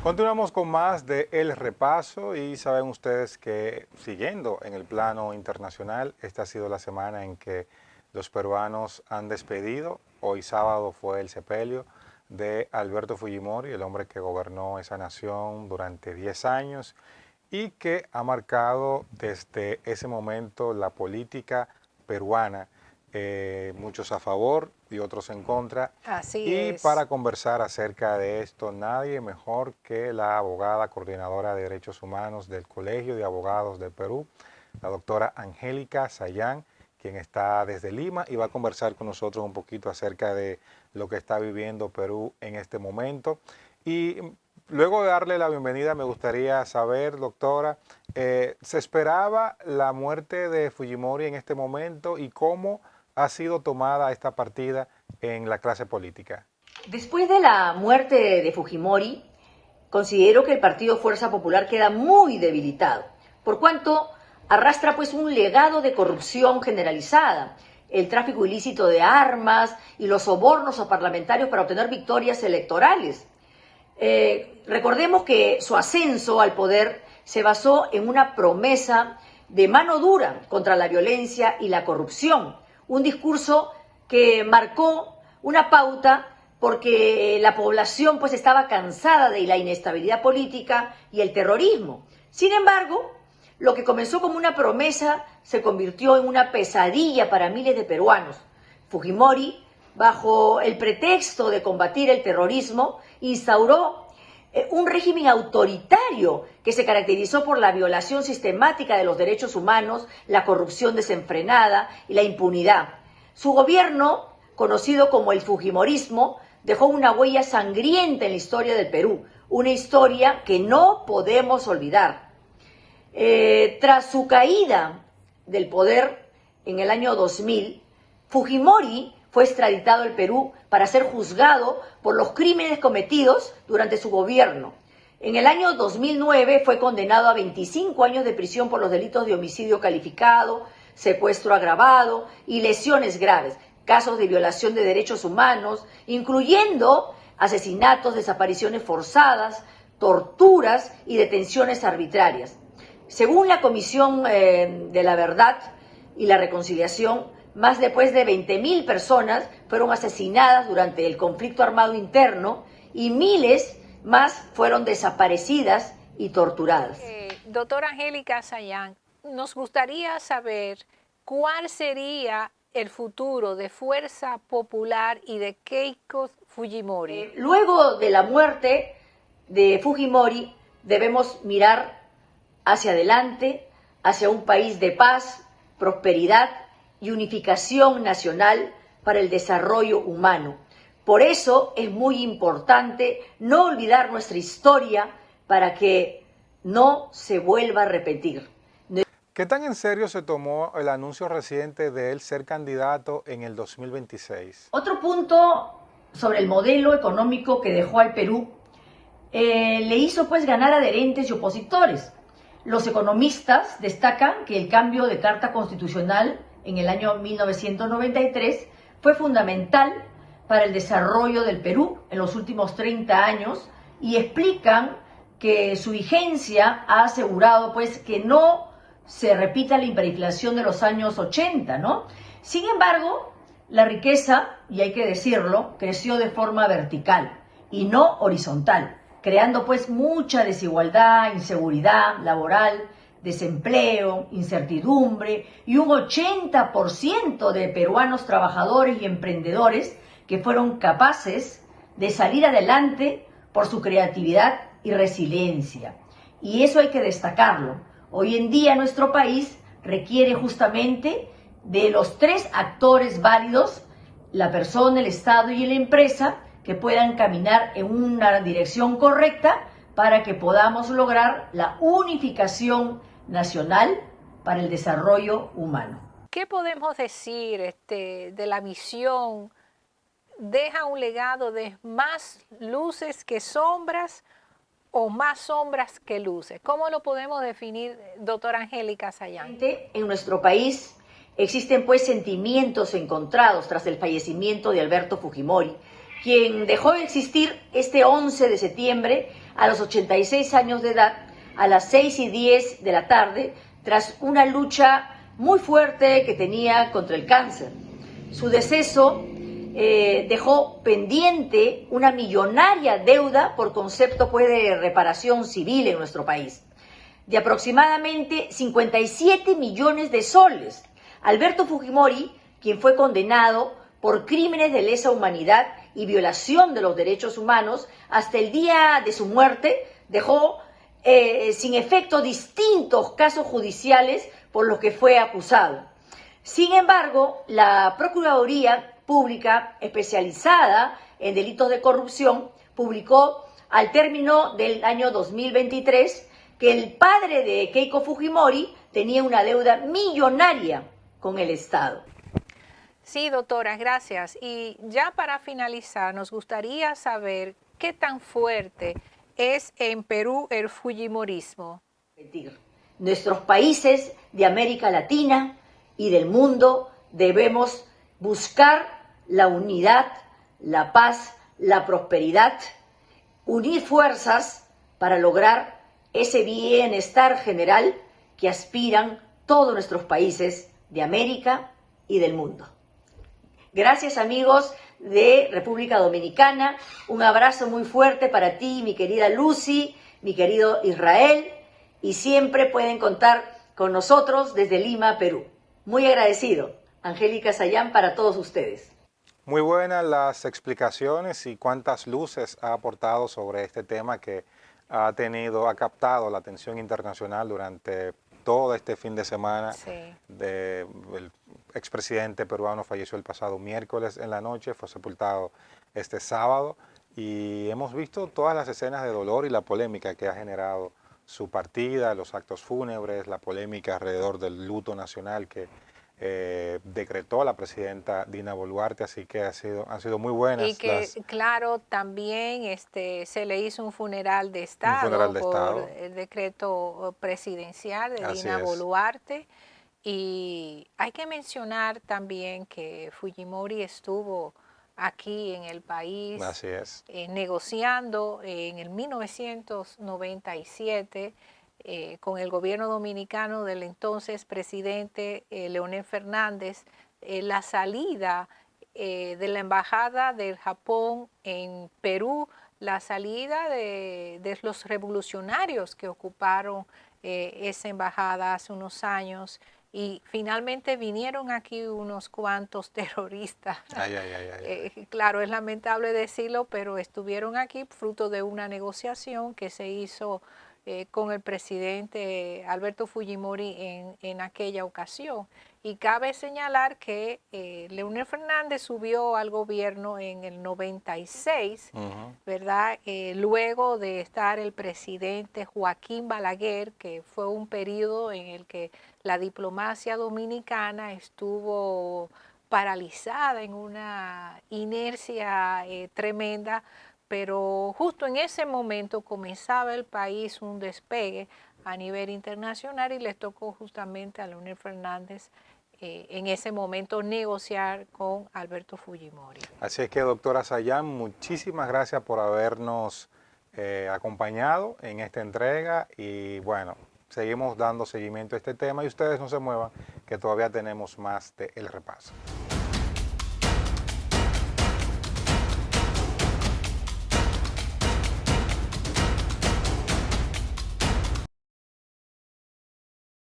Continuamos con más de El Repaso y saben ustedes que siguiendo en el plano internacional, esta ha sido la semana en que los peruanos han despedido. Hoy sábado fue el sepelio de Alberto Fujimori, el hombre que gobernó esa nación durante 10 años y que ha marcado desde ese momento la política peruana, muchos a favor y otros en contra. Así Y es. para conversar acerca de esto, nadie mejor que la abogada coordinadora de Derechos Humanos del Colegio de Abogados del Perú, la doctora Angélica Sayán, quien está desde Lima y va a conversar con nosotros un poquito acerca de lo que está viviendo Perú en este momento. Y luego de darle la bienvenida, me gustaría saber, doctora, ¿se esperaba la muerte de Fujimori en este momento y cómo ha sido tomada esta partida en la clase política? Después de la muerte de Fujimori, considero que el Partido Fuerza Popular queda muy debilitado, por cuanto arrastra pues un legado de corrupción generalizada, el tráfico ilícito de armas y los sobornos a parlamentarios para obtener victorias electorales. Recordemos que su ascenso al poder se basó en una promesa de mano dura contra la violencia y la corrupción, un discurso que marcó una pauta porque la población pues estaba cansada de la inestabilidad política y el terrorismo. Sin embargo, lo que comenzó como una promesa se convirtió en una pesadilla para miles de peruanos. Fujimori, bajo el pretexto de combatir el terrorismo, instauró un régimen autoritario que se caracterizó por la violación sistemática de los derechos humanos, la corrupción desenfrenada y la impunidad. Su gobierno, conocido como el Fujimorismo, dejó una huella sangrienta en la historia del Perú, una historia que no podemos olvidar. Tras su caída del poder en el año 2000, Fujimori fue extraditado al Perú para ser juzgado por los crímenes cometidos durante su gobierno. En el año 2009 fue condenado a 25 años de prisión por los delitos de homicidio calificado, secuestro agravado y lesiones graves, casos de violación de derechos humanos, incluyendo asesinatos, desapariciones forzadas, torturas y detenciones arbitrarias. Según la Comisión de la Verdad y la Reconciliación, más de 20.000 personas fueron asesinadas durante el conflicto armado interno y miles más fueron desaparecidas y torturadas. Doctora Angélica Sayán, nos gustaría saber cuál sería el futuro de Fuerza Popular y de Keiko Fujimori. Luego de la muerte de Fujimori, debemos mirar hacia adelante, hacia un país de paz, prosperidad y unificación nacional para el desarrollo humano. Por eso es muy importante no olvidar nuestra historia para que no se vuelva a repetir. ¿Qué tan en serio se tomó el anuncio reciente de él ser candidato en el 2026? Otro punto sobre el modelo económico que dejó al Perú le hizo pues ganar adherentes y opositores. Los economistas destacan que el cambio de Carta Constitucional en el año 1993 fue fundamental para el desarrollo del Perú en los últimos 30 años y explican que su vigencia ha asegurado pues que no se repita la hiperinflación de los años 80, ¿no? Sin embargo, la riqueza, y hay que decirlo, creció de forma vertical y no horizontal, creando pues mucha desigualdad, inseguridad laboral, desempleo, incertidumbre y un 80% de peruanos trabajadores y emprendedores que fueron capaces de salir adelante por su creatividad y resiliencia. Y eso hay que destacarlo. Hoy en día nuestro país requiere justamente de los tres actores válidos, la persona, el Estado y la empresa, que puedan caminar en una dirección correcta para que podamos lograr la unificación nacional para el desarrollo humano. ¿Qué podemos decir de la misión? ¿Deja un legado de más luces que sombras o más sombras que luces? ¿Cómo lo podemos definir, doctora Angélica Sayán? En nuestro país existen pues sentimientos encontrados tras el fallecimiento de Alberto Fujimori, quien dejó de existir este 11 de septiembre a los 86 años de edad, a las 6:10 de la tarde, tras una lucha muy fuerte que tenía contra el cáncer. Su deceso dejó pendiente una millonaria deuda por concepto pues, de reparación civil en nuestro país, de aproximadamente 57 millones de soles. Alberto Fujimori, quien fue condenado por crímenes de lesa humanidad y violación de los derechos humanos, hasta el día de su muerte dejó sin efecto distintos casos judiciales por los que fue acusado. Sin embargo, la Procuraduría Pública especializada en delitos de corrupción publicó al término del año 2023 que el padre de Keiko Fujimori tenía una deuda millonaria con el Estado. Sí, doctora, gracias. Y ya para finalizar, nos gustaría saber qué tan fuerte es en Perú el fujimorismo. Nuestros países de América Latina y del mundo debemos buscar la unidad, la paz, la prosperidad, unir fuerzas para lograr ese bienestar general que aspiran todos nuestros países de América y del mundo. Gracias, amigos de República Dominicana. Un abrazo muy fuerte para ti, mi querida Lucy, mi querido Israel, y siempre pueden contar con nosotros desde Lima, Perú. Muy agradecido. Angélica Sayán para todos ustedes. Muy buenas las explicaciones y cuántas luces ha aportado sobre este tema que ha captado la atención internacional durante todo este fin de semana. Sí. El expresidente peruano falleció el pasado miércoles en la noche, fue sepultado este sábado y hemos visto todas las escenas de dolor y la polémica que ha generado su partida, los actos fúnebres, la polémica alrededor del luto nacional que decretó la presidenta Dina Boluarte, así que han sido muy buenas. Y que, claro, también se le hizo un funeral de Estado, por el decreto presidencial de Dina Boluarte. Y hay que mencionar también que Fujimori estuvo aquí en el país negociando en el 1997 con el gobierno dominicano del entonces presidente Leonel Fernández, la salida de la embajada del Japón en Perú, la salida de los revolucionarios que ocuparon esa embajada hace unos años, y finalmente vinieron aquí unos cuantos terroristas. Claro, es lamentable decirlo, pero estuvieron aquí fruto de una negociación que se hizo con el presidente Alberto Fujimori en aquella ocasión. Y cabe señalar que Leonel Fernández subió al gobierno en el 96, ¿verdad? Luego de estar el presidente Joaquín Balaguer, que fue un periodo en el que la diplomacia dominicana estuvo paralizada en una inercia tremenda, pero justo en ese momento comenzaba el país un despegue a nivel internacional y les tocó justamente a Leonel Fernández en ese momento negociar con Alberto Fujimori. Así es que, doctora Sayán, muchísimas gracias por habernos acompañado en esta entrega y bueno, seguimos dando seguimiento a este tema y ustedes no se muevan que todavía tenemos más de El Repaso.